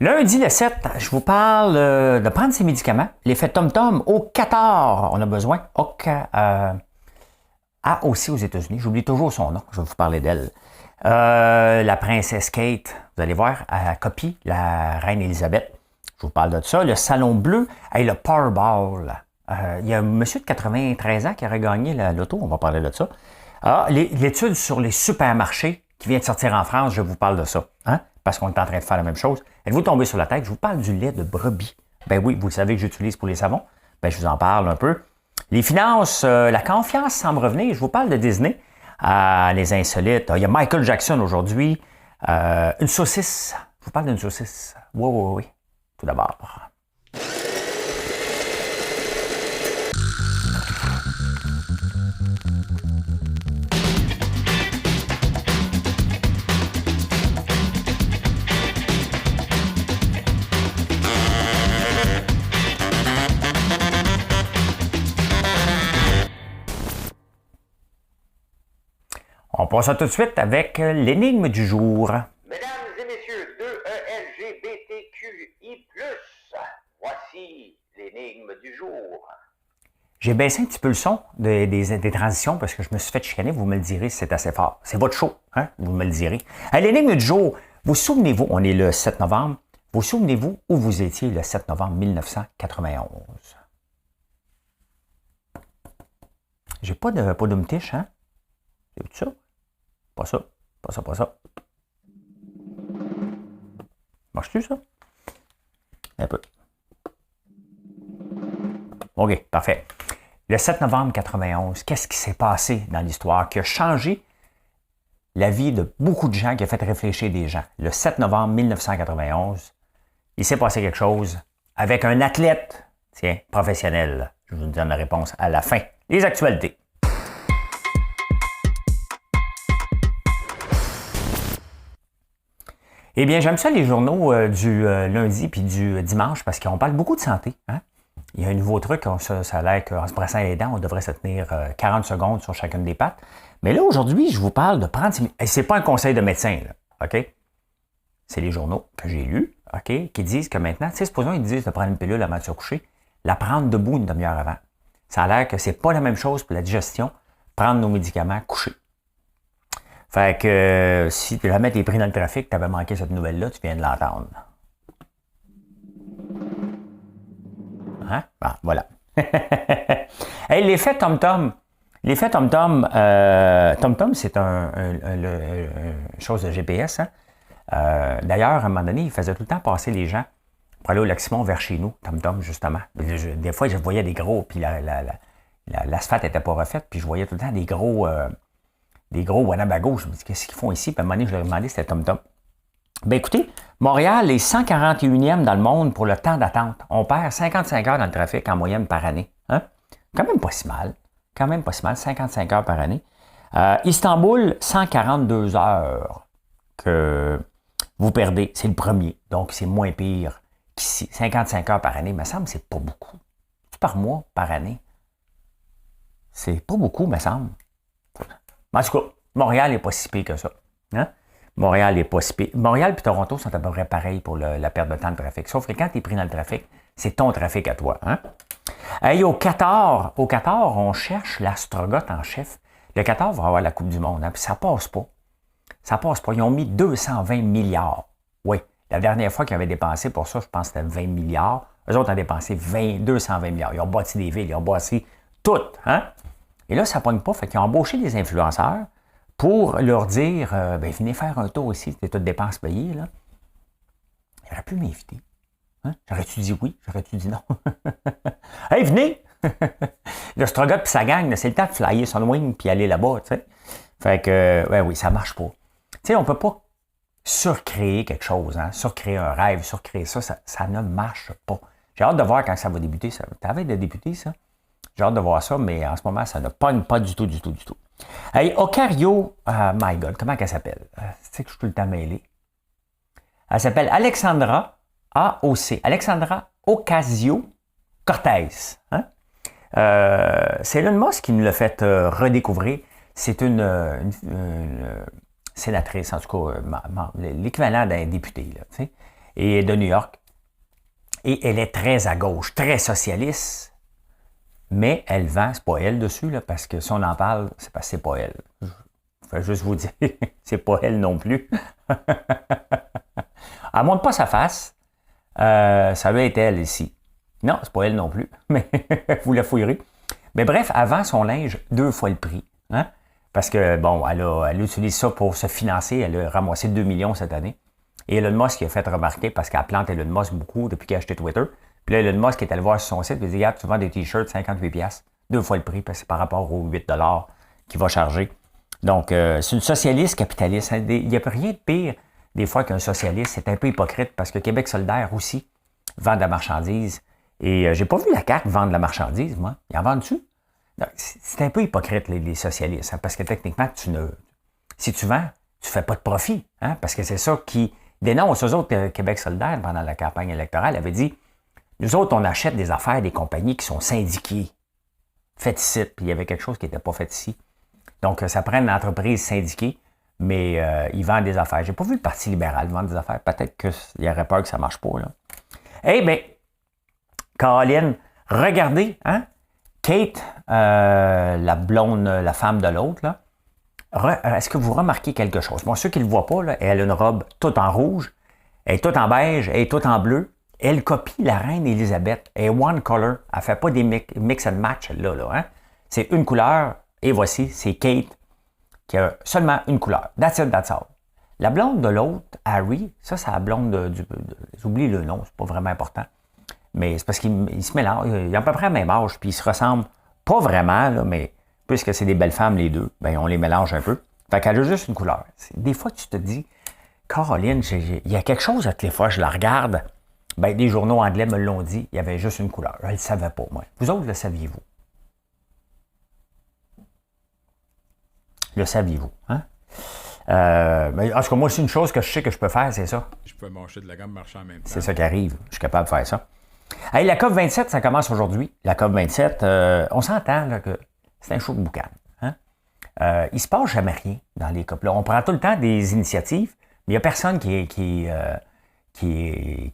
Lundi le 7, je vous parle de prendre ses médicaments. L'effet Tom-Tom au Qatar. On a besoin. Aussi aux États-Unis. J'oublie toujours son nom. Je vais vous parler d'elle. La princesse Kate, vous allez voir, elle copie la reine Elisabeth. Je vous parle de ça. Le Salon Bleu et le Powerball. Il y a un monsieur de 93 ans qui aurait gagné l'auto. On va parler de ça. L'étude sur les supermarchés qui vient de sortir en France, je vous parle de ça. Hein? Parce qu'on est en train de faire la même chose. Êtes-vous tombé sur la tête? Je vous parle du lait de brebis. Ben oui, vous le savez que j'utilise pour les savons. Ben je vous en parle un peu. Les finances, la confiance semble revenir. Je vous parle de Disney. Les insolites. Il y a Michael Jackson aujourd'hui. Une saucisse. Je vous parle d'une saucisse. Oui. Tout d'abord. On passe ça tout de suite avec l'énigme du jour. Mesdames et messieurs, 2ELGBTQI+, voici l'énigme du jour. J'ai baissé un petit peu le son des transitions parce que je me suis fait chicaner. Vous me le direz si c'est assez fort. C'est votre show, hein? Vous me le direz. L'énigme du jour, vous souvenez-vous, on est le 7 novembre, vous souvenez-vous où vous étiez le 7 novembre 1991? J'ai pas de mtiche, hein? C'est ça? Pas ça. Marche-tu, ça? Un peu. OK, parfait. Le 7 novembre 1991, qu'est-ce qui s'est passé dans l'histoire qui a changé la vie de beaucoup de gens, qui a fait réfléchir des gens? Le 7 novembre 1991, il s'est passé quelque chose avec un athlète, professionnel. Je vous donne la réponse à la fin. Les actualités. Eh bien, j'aime ça les journaux du lundi puis du dimanche parce qu'on parle beaucoup de santé. Hein? Il y a un nouveau truc, ça a l'air qu'en se brossant les dents, on devrait se tenir 40 secondes sur chacune des pattes. Mais là, aujourd'hui, je vous parle de prendre... C'est pas un conseil de médecin, là, OK? C'est les journaux que j'ai lus, OK? Qui disent que maintenant, supposons ils disent de prendre une pilule avant de se coucher, la prendre debout une demi-heure avant. Ça a l'air que c'est pas la même chose pour la digestion, prendre nos médicaments couchés. Fait que si tu jamais t'es pris dans le trafic, tu avais manqué cette nouvelle-là, tu viens de l'entendre. Hein? Bon, voilà. Hey, l'effet Tom-Tom. L'effet Tom-Tom, Tom-Tom, c'est une chose de GPS. Hein? D'ailleurs, à un moment donné, il faisait tout le temps passer les gens pour aller au Lac-Simon vers chez nous, Tom-Tom, justement. Des fois, je voyais des gros, puis l'asphalte n'était pas refaite, puis je voyais tout le temps des gros Wanabago. Je me dis, qu'est-ce qu'ils font ici? Puis à un moment donné, je leur ai demandé, c'était Tom-Tom. Ben écoutez, Montréal est 141e dans le monde pour le temps d'attente. On perd 55 heures dans le trafic en moyenne par année. Hein? Quand même pas si mal. 55 heures par année. Istanbul, 142 heures que vous perdez. C'est le premier. Donc, c'est moins pire qu'ici. 55 heures par année, me semble, c'est pas beaucoup. Par mois, par année. C'est pas beaucoup, me semble. En tout cas, Montréal n'est pas si pire que ça. Hein? Montréal n'est pas si pire. Montréal et Toronto sont à peu près pareils pour la perte de temps de trafic. Sauf que quand tu es pris dans le trafic, c'est ton trafic à toi. Hein? Hey, au Qatar, on cherche l'astrogote en chef. Le Qatar va avoir la Coupe du Monde. Hein? Puis ça passe pas. Ils ont mis 220 milliards. Oui, la dernière fois qu'ils avaient dépensé pour ça, je pense que c'était 20 milliards. Eux autres ont dépensé 220 milliards. Ils ont bâti des villes, ils ont bâti tout. Hein? Et là, ça ne pogne pas. Fait qu'ils ont embauché des influenceurs pour leur dire venez faire un tour ici, c'est toutes dépenses payées. Là. Il aurait pu m'inviter. Hein? J'aurais-tu dit oui? J'aurais-tu dit non? Hey, venez! Le Strogoth et sa gang, c'est le temps de flyer Sunwing puis aller là-bas. T'sais. Fait que, oui, ça marche pas. Tu sais, on peut pas surcréer quelque chose, hein? Surcréer un rêve, surcréer ça ne marche pas. J'ai hâte de voir quand ça va débuter. Ça va de débuter, ça? J'ai hâte de voir ça, mais en ce moment, ça ne pogne pas du tout. Hey, Ocario, my God, comment elle s'appelle? Tu sais que je suis tout le temps mêlé. Elle s'appelle Alexandra AOC. Alexandra Ocasio-Cortez. Hein? C'est Elon Musk qui nous l'a fait redécouvrir. C'est une sénatrice, en tout cas, l'équivalent d'un député. Là, et de New York. Et elle est très à gauche, très socialiste, mais elle vend, c'est pas elle dessus, là, parce que si on en parle, c'est parce que c'est pas elle. Je vais juste vous dire, c'est pas elle non plus. Elle montre pas sa face. Ça avait été elle ici. Non, c'est pas elle non plus, mais vous la fouillerez. Mais bref, elle vend son linge 2 fois le prix. Hein? Parce que, bon, elle utilise ça pour se financer. Elle a ramassé 2 millions cette année. Et Elon Musk qui a fait remarquer, parce qu'elle plante Elon Musk beaucoup depuis qu'il a acheté Twitter. Puis là, Elon Musk est allé voir sur son site et il dit, regarde, tu vends des t-shirts 58$, 2 fois le prix, parce que c'est par rapport aux 8$ qu'il va charger. Donc, c'est une socialiste capitaliste. Il n'y a rien de pire, des fois, qu'un socialiste. C'est un peu hypocrite, parce que Québec solidaire aussi vend de la marchandise. Et j'ai pas vu la CAQ vendre de la marchandise, moi. Ils en vendent-tu? C'est un peu hypocrite, les socialistes, hein, parce que techniquement, si tu vends, tu fais pas de profit, hein, parce que c'est ça qui dénonce. Eux autres, Québec solidaire, pendant la campagne électorale, avait dit, nous autres, on achète des affaires des compagnies qui sont syndiquées. Faites ici, puis il y avait quelque chose qui n'était pas fait ici. Donc, ça prend une entreprise syndiquée, mais ils vendent des affaires. J'ai pas vu le Parti libéral vendre des affaires. Peut-être qu'il y aurait peur que ça marche pas, là. Eh bien, Caroline, regardez, hein? Kate, la blonde, la femme de l'autre, là, est-ce que vous remarquez quelque chose? Bon, ceux qui ne le voient pas, là, elle a une robe toute en rouge, elle est toute en beige, elle est toute en bleu. Elle copie la reine Élisabeth. Elle est one color. Elle ne fait pas des mix and match, là. Hein? C'est une couleur, et voici, c'est Kate qui a seulement une couleur. That's it, that's all. La blonde de l'autre, Harry, ça, c'est la blonde j'oublie le nom, c'est pas vraiment important. Mais c'est parce qu'ils se mélangent. Ils ont à peu près le même âge, puis ils se ressemblent pas vraiment, là, mais puisque c'est des belles femmes, les deux, ben on les mélange un peu. Fait qu'elle a juste une couleur. Des fois, tu te dis, Caroline, il y a quelque chose, toutes les fois, je la regarde. Ben, des journaux anglais me l'ont dit, il y avait juste une couleur. Je ne le savais pas, moi. Vous autres, le saviez-vous? Le saviez-vous, hein? Mais en tout cas, moi, c'est une chose que je sais que je peux faire, c'est ça. Je peux manger de la gamme marchand en même temps. C'est ça qui arrive. Je suis capable de faire ça. Hey, la COP27, ça commence aujourd'hui. La COP27, on s'entend là, que c'est un show de boucan. Hein? Il ne se passe jamais rien dans les COP. Là, on prend tout le temps des initiatives, mais il n'y a personne qui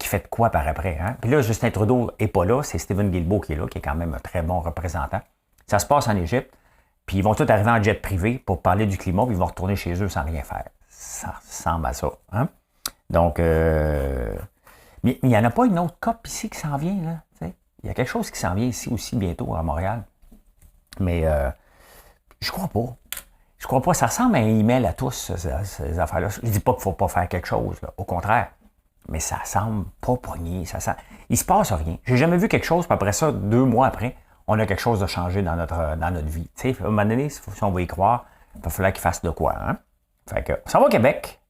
fait de quoi par après. Hein? Puis là, Justin Trudeau n'est pas là. C'est Stephen Guilbeault qui est là, qui est quand même un très bon représentant. Ça se passe en Égypte. Puis ils vont tous arriver en jet privé pour parler du climat, puis ils vont retourner chez eux sans rien faire. Ça ressemble à ça. Hein? Donc, mais il n'y en a pas une autre COP ici qui s'en vient. Là, t'sais. Il y a quelque chose qui s'en vient ici aussi bientôt à Montréal. Mais je crois pas. Je crois pas. Ça ressemble à un email à tous, ces affaires-là. Je dis pas qu'il ne faut pas faire quelque chose. Là. Au contraire. Mais ça semble pas pogné. Il se passe rien. J'ai jamais vu quelque chose, puis après ça, 2 mois après, on a quelque chose de changé dans notre vie. T'sais, à un moment donné, si on va y croire, il va falloir qu'il fasse de quoi. Hein? Fait que, ça va au Québec.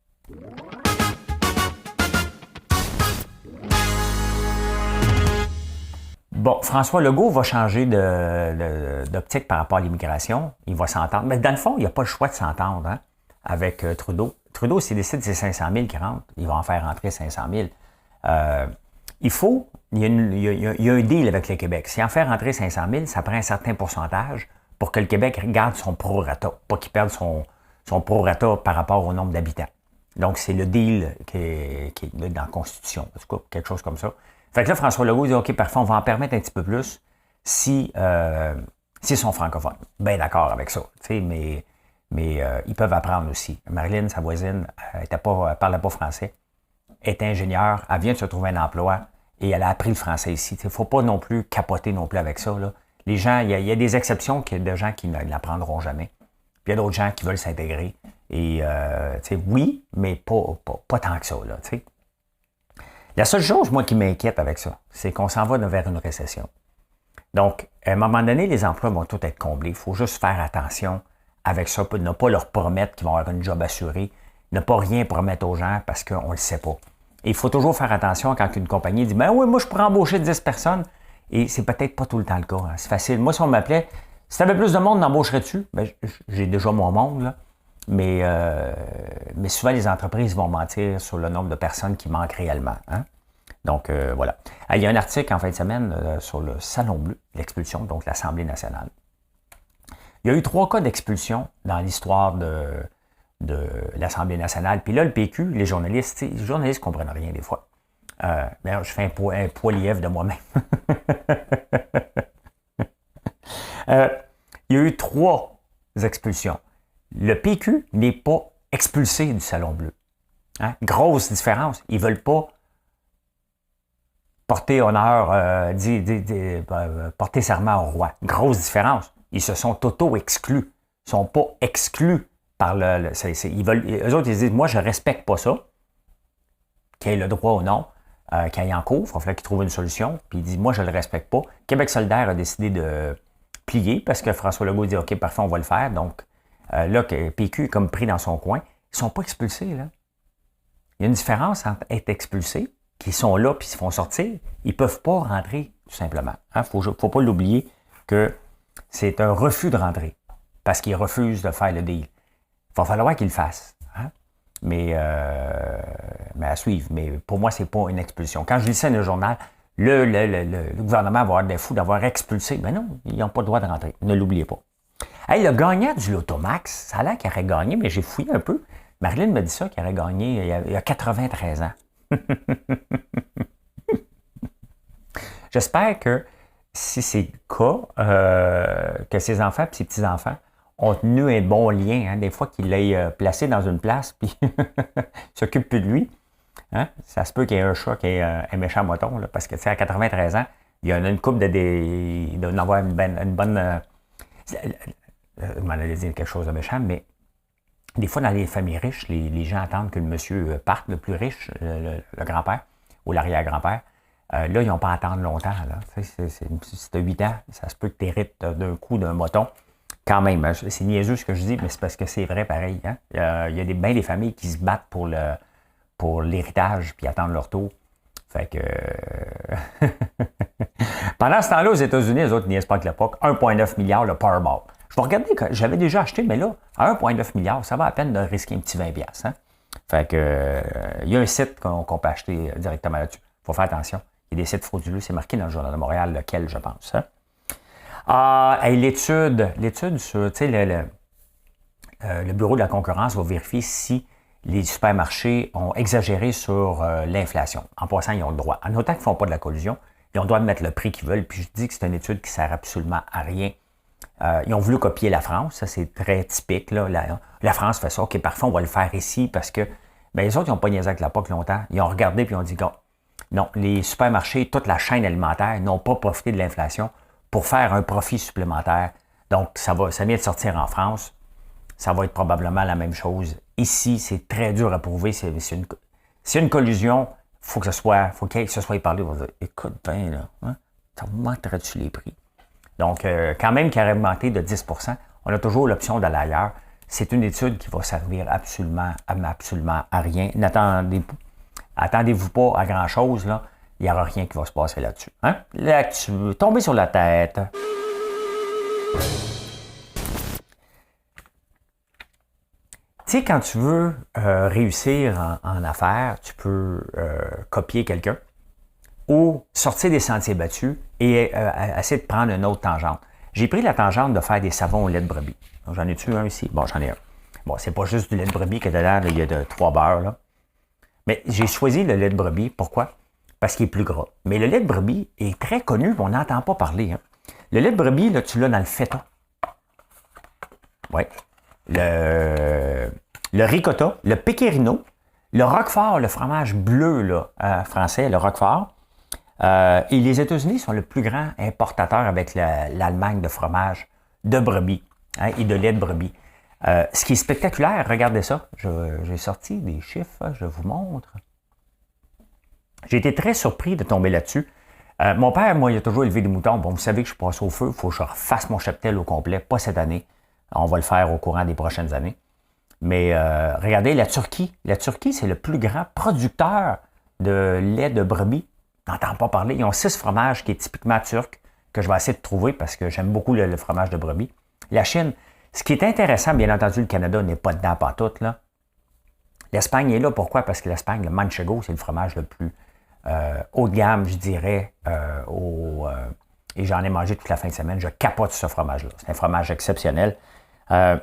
Bon, François Legault va changer d'optique par rapport à l'immigration. Il va s'entendre. Mais dans le fond, il n'y a pas le choix de s'entendre hein, avec Trudeau. Trudeau, s'il décide que c'est 500 000 qui rentrent, il va en faire rentrer 500 000. Il y a un deal avec le Québec. Si en fait rentrer 500 000, ça prend un certain pourcentage pour que le Québec garde son prorata, pas qu'il perde son prorata par rapport au nombre d'habitants. Donc, c'est le deal qui est dans la Constitution, en tout cas, quelque chose comme ça. Fait que là, François Legault dit, OK, parfait, on va en permettre un petit peu plus si sont francophones. Bien d'accord avec ça, mais ils peuvent apprendre aussi. Marilyn, sa voisine, elle parlait pas français, est ingénieure, elle vient de se trouver un emploi et elle a appris le français ici. Il ne faut pas non plus capoter non plus avec ça. Là. Les gens, il y a des exceptions de gens qui ne l'apprendront jamais. Puis il y a d'autres gens qui veulent s'intégrer. Et, oui, mais pas tant que ça. Là, t'sais. La seule chose, moi, qui m'inquiète avec ça, c'est qu'on s'en va vers une récession. Donc, à un moment donné, les emplois vont tous être comblés. Il faut juste faire attention avec ça, ne pas leur promettre qu'ils vont avoir une job assurée, ne pas rien promettre aux gens parce qu'on ne le sait pas. Et il faut toujours faire attention quand une compagnie dit « Ben oui, moi, je pourrais embaucher 10 personnes. » Et c'est peut-être pas tout le temps le cas. Hein. C'est facile. Moi, si on m'appelait, si tu avais plus de monde, n'embaucherais-tu? Ben, j'ai déjà mon monde, là. Mais souvent, les entreprises vont mentir sur le nombre de personnes qui manquent réellement. Hein? Donc, voilà. Il y a un article en fin de semaine sur le Salon Bleu, l'expulsion, donc l'Assemblée nationale. Il y a eu 3 cas d'expulsion dans l'histoire de l'Assemblée nationale. Puis là, le PQ, les journalistes ne comprennent rien des fois. D'ailleurs, je fais un poids lièvre de moi-même. Il y a eu 3 expulsions. Le PQ n'est pas expulsé du Salon Bleu. Hein? Grosse différence. Ils ne veulent pas porter honneur, porter serment au roi. Grosse différence. Ils se sont auto-exclus. Ils ne sont pas exclus par eux autres, ils disent, moi, je ne respecte pas ça. Qu'il ait le droit ou non, qu'il aille en cours, il va falloir qu'il trouve une solution. Puis il dit, moi, je ne le respecte pas. Québec solidaire a décidé de plier parce que François Legault dit, OK, parfait, on va le faire. Donc, là, PQ est comme pris dans son coin. Ils ne sont pas expulsés, là. Il y a une différence entre être expulsés, qui sont là puis ils se font sortir. Ils ne peuvent pas rentrer, tout simplement. Il ne faut pas l'oublier que c'est un refus de rentrer parce qu'ils refusent de faire le deal. Il va falloir qu'ils le fassent. Hein? Mais à suivre. Mais pour moi, ce n'est pas une expulsion. Quand je lis ça dans le journal, le gouvernement va avoir des fous d'avoir expulsé. Mais non, ils n'ont pas le droit de rentrer. Ne l'oubliez pas. Hey, le gagnant du Lotomax, ça a l'air qu'il aurait gagné, mais j'ai fouillé un peu. Marilyn me dit ça, qu'il aurait gagné il y a 93 ans. J'espère que si c'est le cas, que ses enfants et ses petits-enfants ont tenu un bon lien, hein, des fois qu'il l'ait placé dans une place puis s'occupe plus de lui. Hein? Ça se peut qu'il y ait un chat qui ait un méchant moton, là, parce que à 93 ans, il y en a une couple d'avoir une bonne... je m'en allais dire quelque chose de méchant, mais des fois, dans les familles riches, les gens attendent que le monsieur parte, le plus riche, le grand-père ou l'arrière-grand-père. Là, ils n'ont pas à attendre longtemps. Si tu as 8 ans, ça se peut que tu hérites d'un coup d'un moton. Quand même, hein, c'est niaiseux ce que je dis, mais c'est parce que c'est vrai pareil. Hein? Il y a bien des familles qui se battent pour l'héritage puis attendent leur tour. Fait que... Pendant ce temps-là, aux États-Unis, les autres niaisent pas avec l'époque. 1,9 milliard le Powerball. Je vais regarder, j'avais déjà acheté, mais là, à 1,9 milliard, ça va à peine de risquer un petit 20$. Hein? Fait que, il y a un site qu'on peut acheter directement là-dessus. Il faut faire attention. Il y a des sites frauduleux. C'est marqué dans le Journal de Montréal, lequel, je pense. Hein? L'étude sur, tu sais, le Bureau de la concurrence va vérifier si les supermarchés ont exagéré sur l'inflation. En passant, ils ont le droit. En autant qu'ils ne font pas de la collusion, ils ont le droit de mettre le prix qu'ils veulent. Puis je dis que c'est une étude qui ne sert absolument à rien. Ils ont voulu copier la France, ça c'est très typique. Là. La France fait ça, OK, parfait, on va le faire ici parce que les autres, ils n'ont pas niaisé avec la POC longtemps. Ils ont regardé et ils ont dit, non, les supermarchés, toute la chaîne alimentaire n'ont pas profité de l'inflation pour faire un profit supplémentaire. Donc, ça vient de sortir en France. Ça va être probablement la même chose. Ici, c'est très dur à prouver. C'est une collusion, faut que ce soit parlé. On va dire, écoute, ben là, hein, ça augmenterait-tu les prix? Donc, quand même qu'il a augmenté de 10%, on a toujours l'option d'aller ailleurs. C'est une étude qui va servir absolument à rien. Attendez-vous pas à grand-chose, là. Il n'y aura rien qui va se passer là-dessus. Hein? Là-dessus, tombez sur la tête. Tu sais, quand tu veux réussir en affaires, tu peux copier quelqu'un ou sortir des sentiers battus et essayer de prendre une autre tangente. J'ai pris la tangente de faire des savons au lait de brebis. Donc, j'en ai-tu un ici? Bon, j'en ai un. Bon, c'est pas juste du lait de brebis que dedans, il y a 3 beurres, là. Mais j'ai choisi le lait de brebis. Pourquoi? Parce qu'il est plus gras. Mais le lait de brebis est très connu, mais on n'entend pas parler. Hein. Le lait de brebis, là, tu l'as dans le feta. Oui. Le ricotta, le pecorino, le roquefort, le fromage bleu là, français, le roquefort. Et les États-Unis sont le plus grand importateur avec l'Allemagne de fromage de brebis hein, et de lait de brebis. Ce qui est spectaculaire, regardez ça. J'ai sorti des chiffres, je vous montre. J'ai été très surpris de tomber là-dessus. Mon père, moi, il a toujours élevé des moutons. Bon, vous savez que je passe au feu, il faut que je refasse mon cheptel au complet, pas cette année. On va le faire au courant des prochaines années. Mais regardez, la Turquie. La Turquie, c'est le plus grand producteur de lait de brebis. On n'entend pas parler. Ils ont 6 fromages qui est typiquement turc, que je vais essayer de trouver parce que j'aime beaucoup le fromage de brebis. La Chine, ce qui est intéressant, bien entendu, le Canada n'est pas dedans pantoute, là. L'Espagne est là, pourquoi? Parce que l'Espagne, le Manchego, c'est le fromage le plus haut de gamme, je dirais, et j'en ai mangé toute la fin de semaine. Je capote ce fromage-là. C'est un fromage exceptionnel. La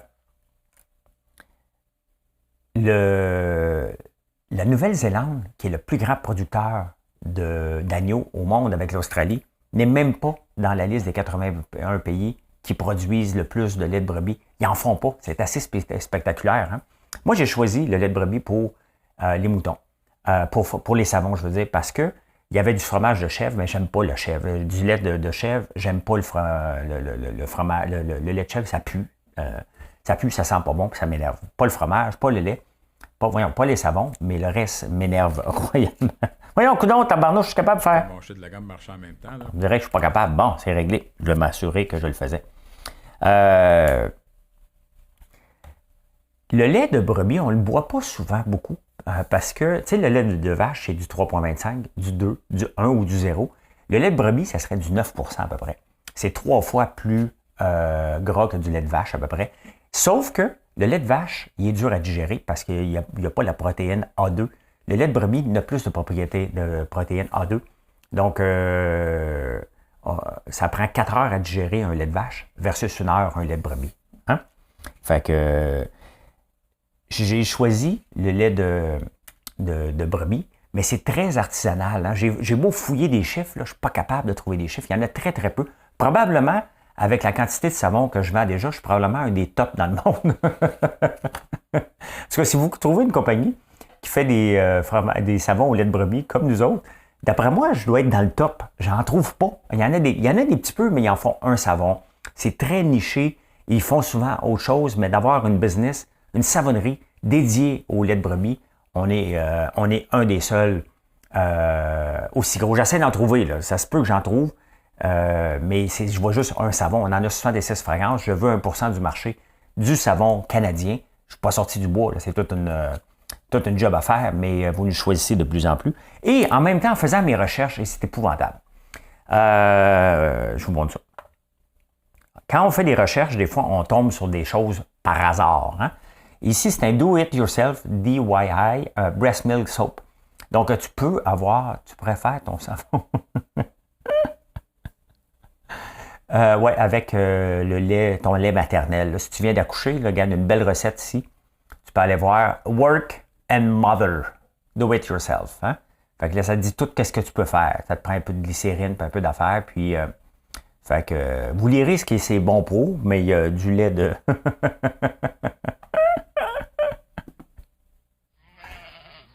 Nouvelle-Zélande, qui est le plus grand producteur d'agneaux au monde avec l'Australie n'est même pas dans la liste des 81 pays qui produisent le plus de lait de brebis. Ils n'en font pas. C'est assez spectaculaire. Hein? Moi, j'ai choisi le lait de brebis pour les moutons. Pour les savons, je veux dire, parce que il y avait du fromage de chèvre, mais j'aime pas le chèvre. Du lait de chèvre, j'aime pas le fromage. Le lait de chèvre, ça pue. Ça pue, ça sent pas bon, puis ça m'énerve. Pas le fromage, pas le lait, pas les savons, mais le reste m'énerve royalement. Voyons, coudonc, tabarnouche, je suis capable de faire. Manger de la gamme marchand en même temps. Là. On dirait que je suis pas capable. Bon, c'est réglé. Je vais m'assurer que je le faisais. Le lait de brebis, on ne le boit pas souvent beaucoup. Parce que, tu sais, le lait de vache, c'est du 3,25, du 2, du 1 ou du 0. Le lait de brebis, ça serait du 9 à peu près. C'est 3 fois plus gras que du lait de vache à peu près. Sauf que le lait de vache, il est dur à digérer parce qu'il n'y a pas la protéine A2. Le lait de brebis n'a plus de propriété de protéine A2. Donc, ça prend 4 heures à digérer un lait de vache versus 1 heure un lait de brebis. Hein? Fait que j'ai choisi le lait de brebis, mais c'est très artisanal. Hein? J'ai beau fouiller des chiffres, là, je ne suis pas capable de trouver des chiffres. Il y en a très, très peu. Probablement, avec la quantité de savon que je vends déjà, je suis probablement un des tops dans le monde. Parce que si vous trouvez une compagnie qui fait des savons au lait de brebis, comme nous autres, d'après moi, je dois être dans le top. J'en trouve pas. Il y en a des petits peu, mais ils en font un savon. C'est très niché. Ils font souvent autre chose, mais d'avoir une business, une savonnerie dédiée au lait de brebis, on est un des seuls aussi gros. J'essaie d'en trouver, là. Ça se peut que j'en trouve, mais je vois juste un savon. On en a 76 fragrances. Je veux 1% du marché du savon canadien. Je ne suis pas sorti du bois, là. C'est toute une job à faire, mais vous nous choisissez de plus en plus. Et en même temps, en faisant mes recherches, et c'est épouvantable. Je vous montre ça. Quand on fait des recherches, des fois, on tombe sur des choses par hasard. Hein? Ici, c'est un do-it-yourself, DIY, breast milk soap. Donc, tu pourrais faire ton savon. Ouais, avec le lait, ton lait maternel. Là, si tu viens d'accoucher, il y a une belle recette ici. Tu peux aller voir Work and Mother. Do it yourself. Hein? Fait que là, ça te dit tout ce que tu peux faire. Ça te prend un peu de glycérine, puis un peu d'affaires, puis fait que vous lirez ce qui c'est bon pour, mais il y a du lait de.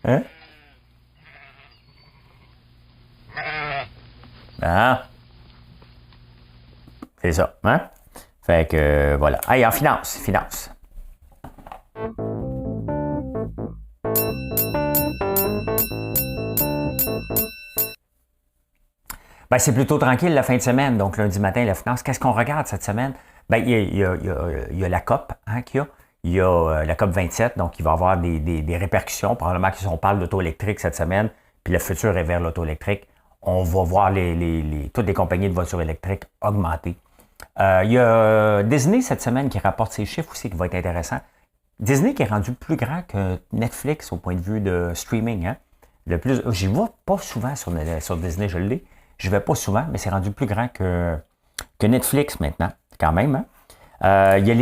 Hein? Ah. C'est ça, hein? Fait que voilà. Hey, en finance. Ben, c'est plutôt tranquille la fin de semaine. Donc, lundi matin, la finance. Qu'est-ce qu'on regarde cette semaine? Ben, il y a la COP, hein, qu'il y a. Il y a la COP 27, donc il va y avoir des répercussions. Probablement qu'on parle d'auto électrique cette semaine, puis le futur est vers l'auto électrique. On va voir toutes les compagnies de voitures électriques augmenter. Il y a Disney cette semaine qui rapporte ses chiffres aussi, qui va être intéressant. Disney qui est rendu plus grand que Netflix au point de vue de streaming. Hein. Je ne vais pas souvent sur Disney, je l'ai. Je ne vais pas souvent, mais c'est rendu plus grand que Netflix maintenant, quand même. Hein. Il y a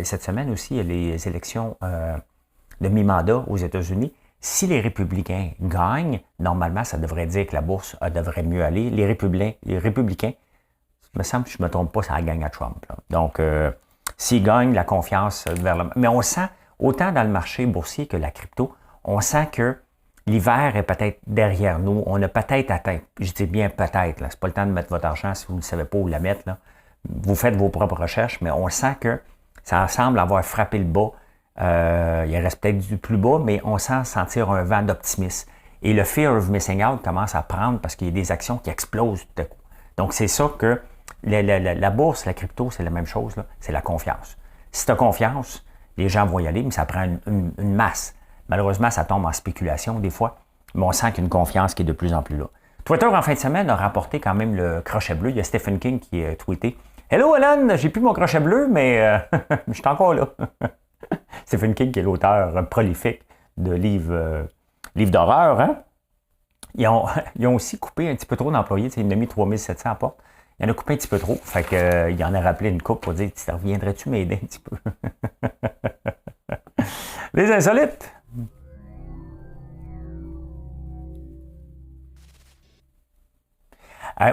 cette semaine aussi, il y a les élections de mi-mandat aux États-Unis. Si les républicains gagnent, normalement, ça devrait dire que la bourse devrait mieux aller. Les républicains, il me semble que je ne me trompe pas, ça gagne à Trump. Là. Donc, s'ils gagnent, la confiance vers le... Mais on sent, autant dans le marché boursier que la crypto, on sent que l'hiver est peut-être derrière nous. On a peut-être atteint, je dis bien peut-être, c'est pas le temps de mettre votre argent si vous ne savez pas où la mettre. Là. Vous faites vos propres recherches, mais on sent que ça semble avoir frappé le bas. Il reste peut-être du plus bas, mais on sent sentir un vent d'optimisme. Et le fear of missing out commence à prendre parce qu'il y a des actions qui explosent tout à coup. Donc, c'est ça que la bourse, la crypto, c'est la même chose. Là, c'est la confiance. Si tu as confiance, les gens vont y aller, mais ça prend une masse. Malheureusement, ça tombe en spéculation des fois, mais on sent qu'il y a une confiance qui est de plus en plus là. Twitter, en fin de semaine, a rapporté quand même le crochet bleu. Il y a Stephen King qui a tweeté « Hello, Alan, j'ai plus mon crochet bleu, mais je suis encore là. » Stephen King, qui est l'auteur prolifique de livres d'horreur. Hein? Ils ont aussi coupé un petit peu trop d'employés. Il en a mis 3700 à porte. Il en a coupé un petit peu trop. Fait que, il en a rappelé une coupe pour dire « Reviendrais-tu m'aider un petit peu? » Les insolites!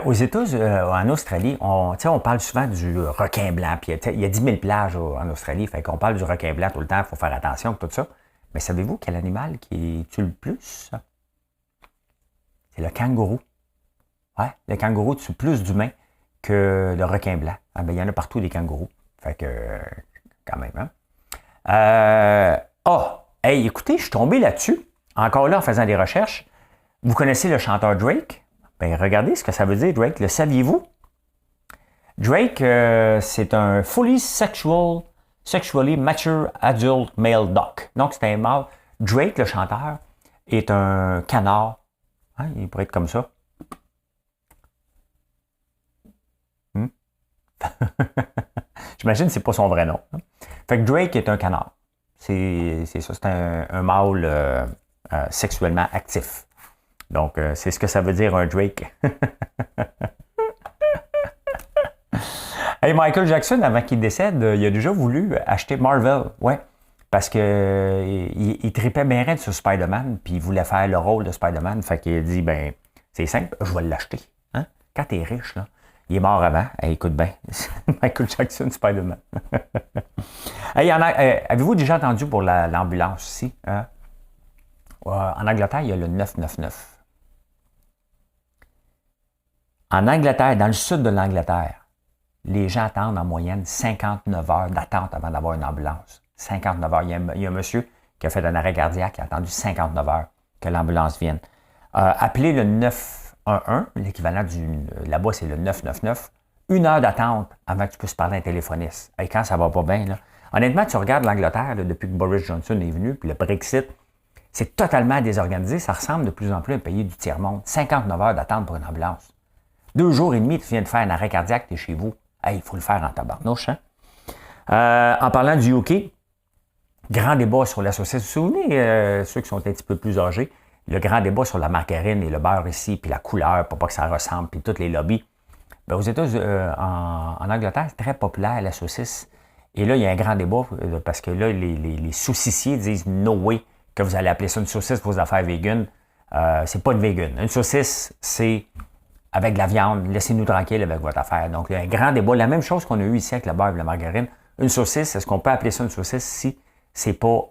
Aux États-Unis, en Australie, on parle souvent du requin blanc. Puis il y a 10 000 plages en Australie, fait qu'on parle du requin blanc tout le temps, il faut faire attention, tout ça. Mais savez-vous quel animal qui tue le plus? C'est le kangourou. Ouais, le kangourou tue plus d'humains que le requin blanc. Ah, ben, il y en a partout des kangourous. Fait que, quand même, hein? Hey, écoutez, je suis tombé là-dessus, encore là en faisant des recherches. Vous connaissez le chanteur Drake? Ben, regardez ce que ça veut dire, Drake. Le saviez-vous? Drake, c'est un sexually mature adult male duck. Donc, c'est un mâle. Drake, le chanteur, est un canard. Hein, il pourrait être comme ça. J'imagine que c'est pas son vrai nom. Hein. Fait que Drake est un canard. C'est ça, c'est un mâle sexuellement actif. Donc, c'est ce que ça veut dire un Drake. Hey, Michael Jackson, avant qu'il décède, il a déjà voulu acheter Marvel. Ouais. Parce que il tripait bien raide sur Spider-Man, puis il voulait faire le rôle de Spider-Man. Fait qu'il a dit, ben, c'est simple, je vais l'acheter. Hein? Quand t'es riche, là, il est mort avant. Hey, écoute bien, Michael Jackson, Spider-Man. Hey, avez-vous déjà entendu pour l'ambulance ici? Hein? En Angleterre, il y a le 999. En Angleterre, dans le sud de l'Angleterre, les gens attendent en moyenne 59 heures d'attente avant d'avoir une ambulance. 59 heures. Il y a un monsieur qui a fait un arrêt cardiaque, qui a attendu 59 heures que l'ambulance vienne. Appelez le 911, l'équivalent là-bas, c'est le 999. 1 heure d'attente avant que tu puisses parler à un téléphoniste. Et quand ça va pas bien, là. Honnêtement, tu regardes l'Angleterre, là, depuis que Boris Johnson est venu, puis le Brexit, c'est totalement désorganisé. Ça ressemble de plus en plus à un pays du tiers-monde. 59 heures d'attente pour une ambulance. 2 jours et demi, tu viens de faire un arrêt cardiaque, tu es chez vous. Hey, il faut le faire en tabarnouche. Hein? En parlant du UK, grand débat sur la saucisse. Vous vous souvenez, ceux qui sont un petit peu plus âgés, le grand débat sur la margarine et le beurre ici, puis la couleur, pour pas que ça ressemble, puis tous les lobbies. Bien, aux États-Unis, en Angleterre, c'est très populaire, la saucisse. Et là, il y a un grand débat, parce que là, les saucissiers disent « No way » que vous allez appeler ça une saucisse pour vos affaires véganes. C'est pas une végane. Une saucisse, c'est avec de la viande. Laissez-nous tranquille avec votre affaire. Donc, il y a un grand débat. La même chose qu'on a eu ici avec le beurre et la margarine. Une saucisse, est-ce qu'on peut appeler ça une saucisse si c'est pas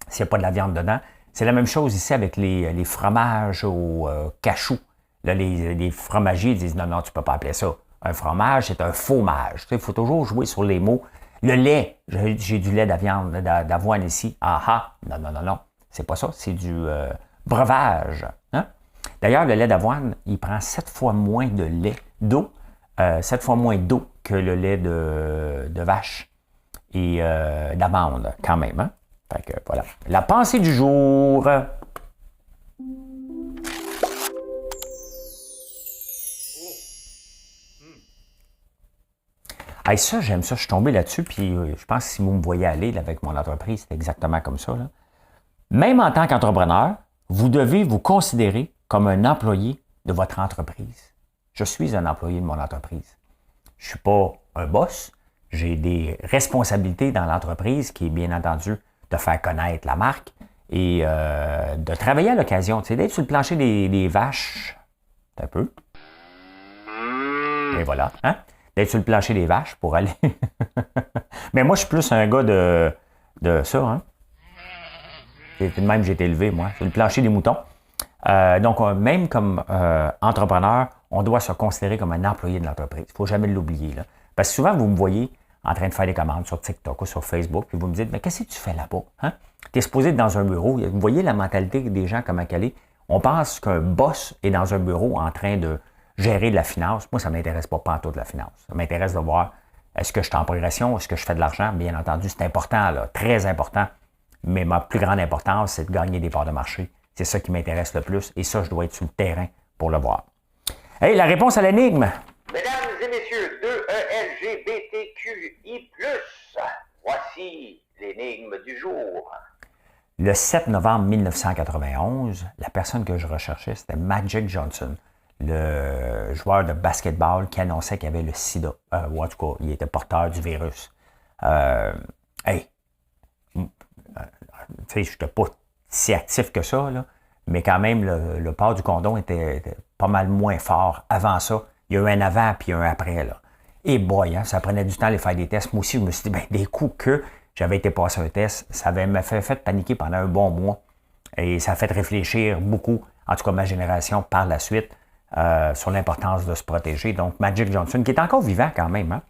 s'il n'y a pas de la viande dedans? C'est la même chose ici avec les fromages au cachou. Là, les fromagiers disent non, tu ne peux pas appeler ça un fromage, c'est un fromage. Il faut toujours jouer sur les mots. Le lait, j'ai du lait d'avoine ici. Ah, non. C'est pas ça, c'est du breuvage. Hein? D'ailleurs, le lait d'avoine, il prend 7 fois moins de lait d'eau, 7 fois moins d'eau que le lait de vache et d'amande, quand même. Hein? Fait que, voilà. La pensée du jour. Hey, ça, j'aime ça. Je suis tombé là-dessus, puis je pense que si vous me voyez aller là, avec mon entreprise, c'est exactement comme ça. Là. Même en tant qu'entrepreneur, vous devez vous considérer comme un employé de votre entreprise. Je suis un employé de mon entreprise. Je ne suis pas un boss. J'ai des responsabilités dans l'entreprise qui est bien entendu de faire connaître la marque et de travailler à l'occasion. Tu sais, d'être sur le plancher des vaches. Un peu. Et voilà. Hein? D'être sur le plancher des vaches pour aller. Mais moi, je suis plus un gars de ça. Hein? C'est de même j'ai été élevé, moi, sur le plancher des moutons. Donc, même comme entrepreneur, on doit se considérer comme un employé de l'entreprise. Il ne faut jamais l'oublier. Là. Parce que souvent, vous me voyez en train de faire des commandes sur TikTok ou sur Facebook, puis vous me dites, mais qu'est-ce que tu fais là-bas? Hein? Tu es supposé être dans un bureau. Vous voyez la mentalité des gens, comment elle est. On pense qu'un boss est dans un bureau en train de gérer de la finance. Moi, ça ne m'intéresse pas pantoute de la finance. Ça m'intéresse de voir, est-ce que je suis en progression, est-ce que je fais de l'argent? Bien entendu, c'est important, là, très important. Mais ma plus grande importance, c'est de gagner des parts de marché. C'est ça qui m'intéresse le plus. Et ça, je dois être sur le terrain pour le voir. Hey, la réponse à l'énigme. Mesdames et messieurs, 2LGBTQI+, voici l'énigme du jour. Le 7 novembre 1991, la personne que je recherchais, c'était Magic Johnson, le joueur de basketball qui annonçait qu'il avait le sida. Ou en tout cas, il était porteur du virus. Hey, tu sais, je n'étais pas si actif que ça, là, mais quand même, le port du condom était pas mal moins fort. Avant ça, il y a eu un avant puis un après. Là. Et boy, hein, ça prenait du temps à aller faire des tests. Moi aussi, je me suis dit, ben, des coups que j'avais été passer un test, ça m'a fait paniquer pendant un bon mois. Et ça a fait réfléchir beaucoup, en tout cas ma génération, par la suite, sur l'importance de se protéger. Donc, Magic Johnson, qui est encore vivant quand même, hein?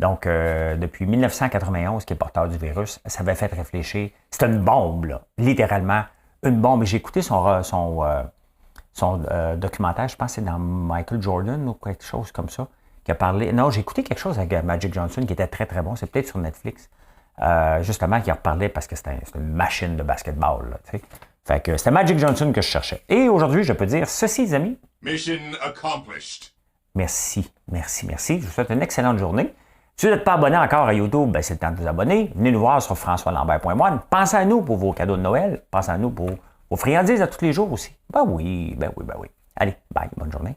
Donc, depuis 1991, qui est porteur du virus, ça avait fait réfléchir. C'est une bombe, là, littéralement, une bombe. Et j'ai écouté son documentaire, je pense que c'est dans Michael Jordan ou quelque chose comme ça, qui a parlé. Non, j'ai écouté quelque chose avec Magic Johnson qui était très, très bon. C'est peut-être sur Netflix. Justement, qui en reparlait parce que c'était une machine de basketball, là, tu sais. Fait que c'était Magic Johnson que je cherchais. Et aujourd'hui, je peux dire ceci, les amis. Mission accomplished. Merci. Je vous souhaite une excellente journée. Si vous n'êtes pas abonné encore à YouTube, ben c'est le temps de vous abonner. Venez nous voir sur françoislambert.one. Pensez à nous pour vos cadeaux de Noël. Pensez à nous pour vos friandises à tous les jours aussi. Ben oui. Allez, bye, bonne journée.